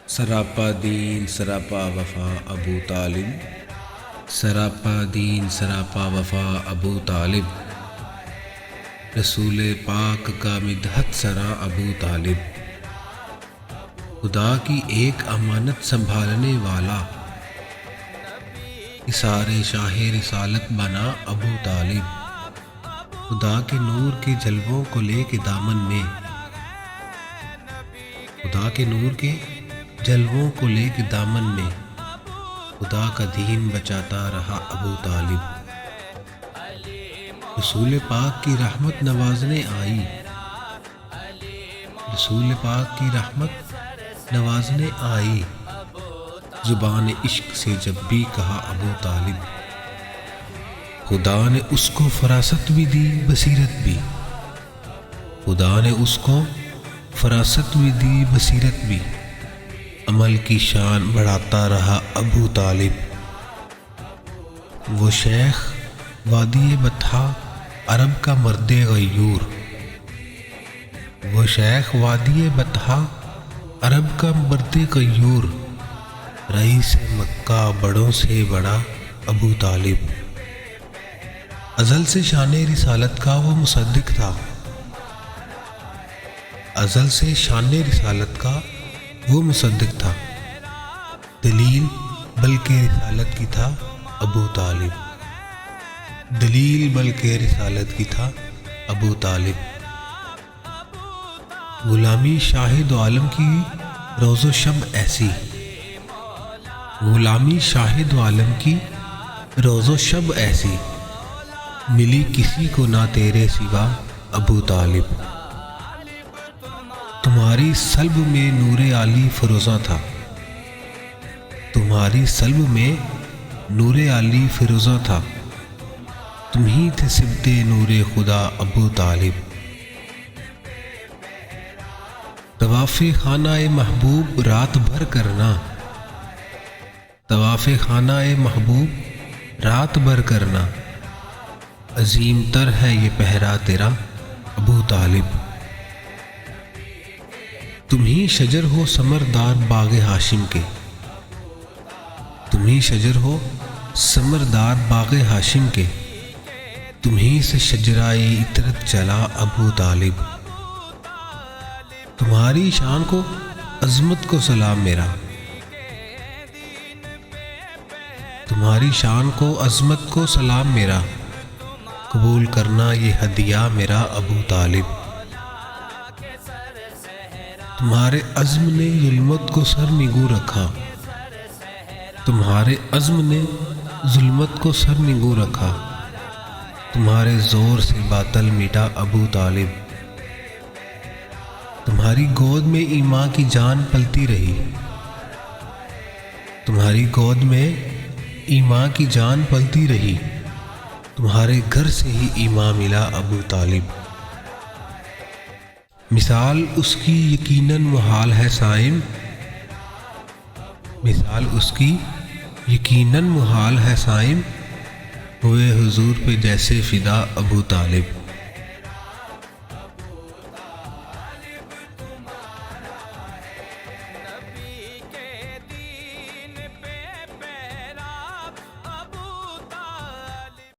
سراپا دین سراپا وفا ابو طالب، سراپا دین سراپا وفا ابو طالب، رسول پاک کا مدحت سرا ابو طالب، خدا کی ایک امانت سنبھالنے والا، اثارِ شاہ رسالت بنا ابو طالب، خدا کے نور کے جلووں کو لے کے دامن میں، خدا کے نور کے جلووں کو لے کے دامن میں، خدا کا دین بچاتا رہا ابو طالب۔ رسول پاک کی رحمت نوازنے آئی، رسول پاک کی رحمت نوازنے آئی، زبان عشق سے جب بھی کہا ابو طالب، خدا نے اس کو فراست بھی دی بصیرت بھی، خدا نے اس کو فراست بھی دی بصیرت بھی، عمل کی شان بڑھاتا رہا ابو طالب۔ وہ شیخ وادی بطحا عرب کا مرد غیور، وہ شیخ وادی بطحا عرب کا مرد غیور، رئیس مکہ بڑوں سے بڑا ابو طالب، ازل سے شان رسالت کا وہ مصدق تھا، ازل سے شان رسالت کا وہ مصدق تھا، دلیل بلکہ رسالت کی تھا ابو طالب، دلیل بلکہ رسالت کی تھا ابو طالب۔ غلامی شاہ دو عالم کی روز و شب ایسی، غلامی شاہ دو عالم کی روز و شب ایسی، ملی کسی کو نہ تیرے سوا ابو طالب، تمہاری سلب میں نور عالی فروزاں تھا، تمہاری سلب میں نور عالی فروزاں تھا، تم ہی تھے صبت نور خدا ابو طالب۔ طواف خانہ محبوب رات بھر کرنا، طواف خانہ محبوب رات بھر کرنا، عظیم تر ہے یہ پہرا تیرا ابو طالب، تم ہی شجر ہو ثمردار باغ ہاشم کے، تم ہی شجر ہو ثمردار باغ ہاشم کے، تم ہی سے شجرائے عطرت چلا ابو طالب، تمہاری شان کو عظمت کو سلام میرا، تمہاری شان کو عظمت کو سلام میرا، قبول کرنا یہ ہدیہ میرا ابو طالب، تمہارے عزم نے ظلمت کو سر نگو رکھا، تمہارے عزم نے ظلمت کو سر نگو رکھا، تمہارے زور سے باطل مٹا ابو طالب، تمہاری گود میں ایمان کی جان پلتی رہی، تمہاری گود میں ایمان کی جان پلتی رہی، تمہارے گھر سے ہی ایمان ملا ابو طالب، مثال اس کی یقیناً محال ہے صائم، مثال اس کی یقیناً محال ہے صائم، ہوئے حضور پہ جیسے فدا ابو طالب۔